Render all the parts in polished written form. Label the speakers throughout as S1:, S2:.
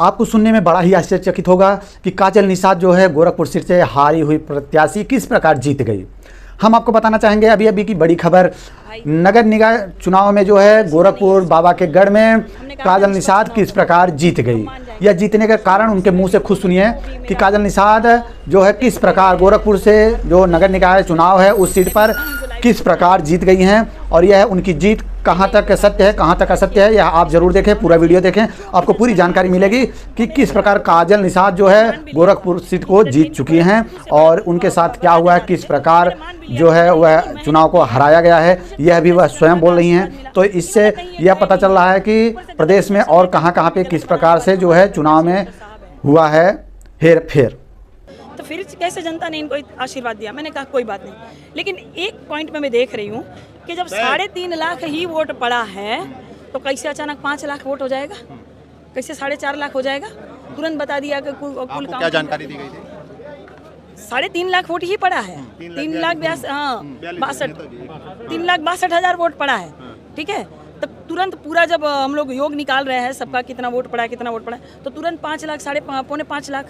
S1: आपको सुनने में बड़ा ही आश्चर्यचकित होगा कि काजल निषाद जो है गोरखपुर सीट से हारी हुई प्रत्याशी किस प्रकार जीत गई। हम आपको बताना चाहेंगे अभी अभी की बड़ी खबर, नगर निकाय चुनाव में जो है गोरखपुर बाबा के गढ़ में काजल निषाद किस प्रकार जीत गई। यह जीतने का कारण उनके मुंह से खुद सुनिए कि काजल निषाद जो है किस प्रकार गोरखपुर से जो नगर निकाय चुनाव है उस सीट पर किस प्रकार जीत गई हैं, और यह उनकी जीत कहां तक सत्य है कहां तक असत्य है, यह आप जरूर देखें, पूरा वीडियो देखें, आपको पूरी जानकारी मिलेगी कि किस प्रकार काजल निषाद जो है गोरखपुर सीट को जीत चुकी हैं और उनके साथ क्या हुआ है, किस प्रकार जो है वह चुनाव को हराया गया है, यह भी वह स्वयं बोल रही हैं। तो इससे यह पता चल रहा है कि प्रदेश में और कहां पे किस प्रकार से जो है चुनाव में हुआ है हेर फेर।
S2: तो फिर कैसे जनता ने इनको आशीर्वाद दिया। मैंने कहा कोई बात नहीं, लेकिन एक पॉइंट में मैं देख रही हूँ कि जब 3.5 लाख ही वोट पड़ा है तो कैसे अचानक 5 लाख वोट हो जाएगा, कैसे 4.5 लाख हो जाएगा। तुरंत बता दिया कि कुल
S3: क्या जानकारी दी गई थी।
S2: 3.5 लाख वोट ही पड़ा है, 3,62,000 वोट पड़ा है, ठीक है। तब तुरंत पूरा जब हम लोग योग निकाल रहे हैं सबका कितना वोट पड़ा है कितना वोट पड़ा है, तो तुरंत 5 लाख 5.5 लाख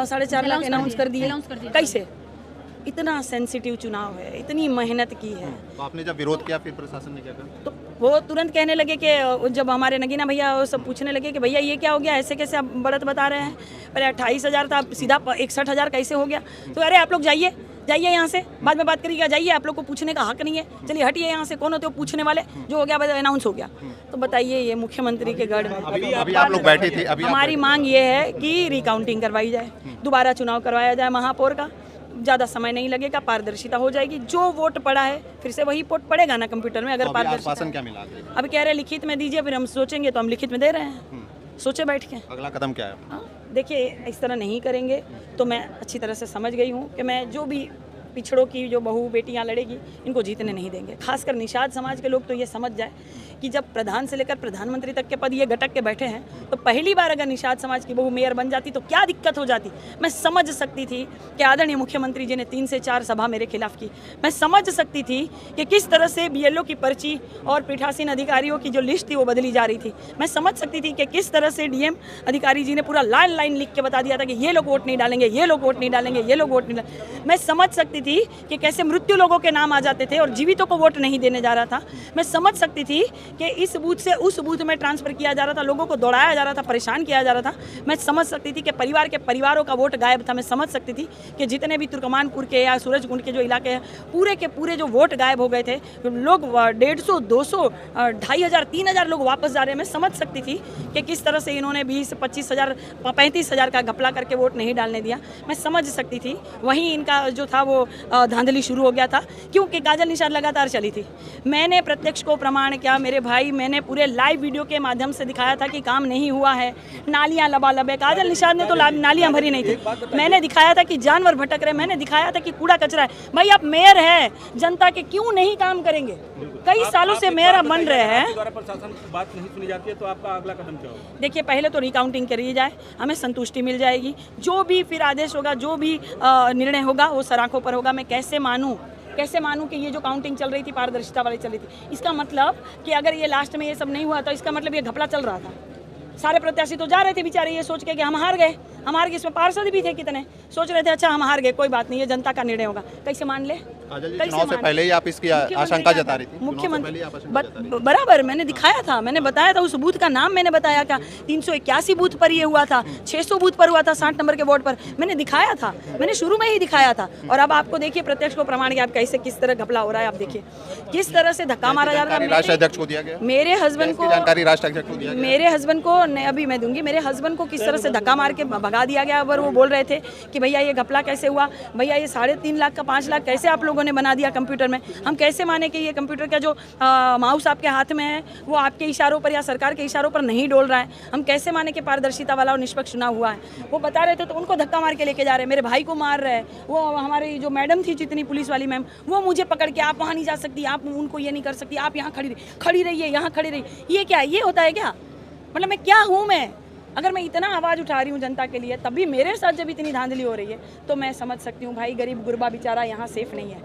S2: 4.5 लाख अनाउंस कर दिए। कैसे? इतना सेंसिटिव चुनाव है, इतनी मेहनत की है।
S3: तो आपने जब विरोध किया फिर प्रशासन ने क्या कहा?
S2: तो वो तुरंत कहने लगे कि जब हमारे नगीना भैया वो सब पूछने लगे कि भैया ये क्या हो गया, ऐसे कैसे आप बढ़त बता रहे हैं, पहले 28,000 था सीधा 61,000 कैसे हो गया। तो अरे आप लोग जाइए यहाँ से, बाद में बात करिएगा, जाइए, आप लोग को पूछने का हक नहीं है, चलिए हटिए यहाँ से, कौन होते हो पूछने वाले, जो हो गया अनाउंस हो गया। तो बताइए ये मुख्यमंत्री के गढ़ में
S3: अभी आप लोग बैठे थे, अभी
S2: हमारी मांग ये है कि रिकाउंटिंग करवाई जाए, दोबारा चुनाव करवाया जाए महापौर का, ज़्यादा समय नहीं लगेगा, पारदर्शिता हो जाएगी, जो वोट पड़ा है फिर से वही वोट पड़ेगा ना कंप्यूटर में। अगर
S3: तो
S2: पारदर्शिता
S3: क्या मिला?
S2: अभी कह रहे लिखित में दीजिए, फिर हम सोचेंगे, तो हम लिखित में दे रहे हैं, सोचे बैठ के
S3: अगला कदम क्या है।
S2: देखिए इस तरह नहीं करेंगे तो मैं अच्छी तरह से समझ गई हूँ कि मैं जो भी पिछड़ों की जो बहू बेटियां लड़ेगी इनको जीतने नहीं देंगे। खासकर निषाद समाज के लोग तो ये समझ जाए कि जब प्रधान से लेकर प्रधानमंत्री तक के पद ये गटक के बैठे हैं, तो पहली बार अगर निषाद समाज की बहू मेयर बन जाती तो क्या दिक्कत हो जाती। मैं समझ सकती थी कि आदरणीय मुख्यमंत्री जी ने 3 से 4 सभा मेरे खिलाफ की। मैं समझ सकती थी कि किस तरह से BLO की पर्ची और पीठासीन अधिकारियों की जो लिस्ट थी वो बदली जा रही थी। मैं समझ सकती थी कि किस तरह से DM अधिकारी जी ने पूरा लाइन लिख के बता दिया था कि ये लोग वोट नहीं डालेंगे, ये लोग वोट नहीं डालेंगे, ये लोग वोट नहीं डालेंगे। मैं समझ सकती थी कि कैसे मृत्यु लोगों के नाम आ जाते थे और जीवितों को वोट नहीं देने जा रहा था। मैं समझ सकती थी कि इस बूथ से उस बूथ में ट्रांसफर किया जा रहा था, लोगों को दौड़ाया जा रहा था, परेशान किया जा रहा था। मैं समझ सकती थी कि परिवारों का वोट गायब था। मैं समझ सकती थी कि जितने भी तुर्कमानपुर के या सूरजकुंड के जो इलाके हैं पूरे के पूरे जो वोट गायब हो गए थे, लोग 150, 200, 2,500, 3,000 लोग वापस जा रहे हैं। मैं समझ सकती थी कि किस तरह से इन्होंने 20, 25,000, 35,000 का घपला करके वोट नहीं डालने दिया। मैं समझ सकती थी। वहीं इनका जो था वो धांधली शुरू हो गया था, क्योंकि काजल निषाद लगातार चली थी। मैंने प्रत्यक्ष को प्रमाण किया मेरे भाई, मैंने पूरे लाइव वीडियो के माध्यम से दिखाया था कि काम नहीं हुआ है, नालियां लबालब है। काजल निषाद ने तो नालियां भरी नहीं थी, मैंने दिखाया था कि जानवर भटक रहे, मैंने दिखाया था कि कूड़ा कचरा है। भाई आप मेयर हैं, जनता के क्यों नहीं काम करेंगे? कई सालों से मेयर आप बन रहे हैं,
S4: प्रशासन की बात नहीं सुनी जाती है, तो आपका अगला कदम क्या होगा?
S2: देखिए पहले तो रिकाउंटिंग करी जाए, हमें संतुष्टि मिल जाएगी। जो भी फिर आदेश होगा, जो भी निर्णय होगा वो सराखों पर होगा। मैं कैसे मानूं कि ये जो काउंटिंग चल रही थी पारदर्शिता वाली चल रही थी, इसका मतलब कि अगर ये लास्ट में ये सब नहीं हुआ तो इसका मतलब ये घपला चल रहा था। सारे प्रत्याशी तो जा रहे थे बेचारे ये सोच के कि हम हार गए, इसमें पार्षद भी थे कितने, सोच रहे थे अच्छा हम हार गए, कोई बात नहीं, ये जनता का निर्णय होगा। कैसे मान ले?
S3: चुनाव से पहले ही आप इसकी आशंका जता रही थी।
S2: मुख्यमंत्री बराबर मैंने दिखाया था, मैंने बताया था, उस बूथ का नाम मैंने बताया था। 381 बूथ पर ये हुआ था, 600 बूथ पर हुआ था, 60 नंबर के वोट पर मैंने दिखाया था, मैंने शुरू में ही दिखाया था। और अब आपको देखिए प्रत्यक्ष को प्रमाण किया आप कैसे किस तरह घपला हो रहा है। आप देखिए किस तरह से धक्का मारा जा रहा है।
S3: राष्ट्रीय अध्यक्ष को दिया गया,
S2: मेरे हस्बैंड को
S3: जानकारी राष्ट्रीय अध्यक्ष को दिया गया,
S2: मेरे हस्बैंड को अभी मैं दूंगी। मेरे हस्बैंड को किस तरह से धक्का मार के भगा दिया गया। अगर वो बोल रहे थे कि भैया ये घपला कैसे हुआ, भैया ये 3.5 लाख का 5 लाख कैसे आप लोगों ने बना दिया कंप्यूटर में। हम कैसे माने कि ये कंप्यूटर का जो माउस आपके हाथ में है वो आपके इशारों पर या सरकार के इशारों पर नहीं डोल रहा है। हम कैसे माने कि पारदर्शिता वाला और निष्पक्ष चुनाव हुआ है। वो बता रहे थे तो उनको धक्का मार के लेके जा रहे हैं, मेरे भाई को मार रहे हैं। वो हमारी जो मैडम थी जितनी पुलिस वाली मैम, वो मुझे पकड़ के आप वहाँ नहीं जा सकती, आप उनको ये नहीं कर सकती, आप यहाँ खड़ी रहिए, यहाँ खड़ी रहिए। ये क्या, ये होता है क्या? मतलब मैं क्या हूँ? मैं अगर मैं इतना आवाज़ उठा रही हूँ जनता के लिए, तब भी मेरे साथ जब इतनी धांधली हो रही है, तो मैं समझ सकती हूँ भाई गरीब गुरबा बेचारा यहाँ सेफ नहीं है।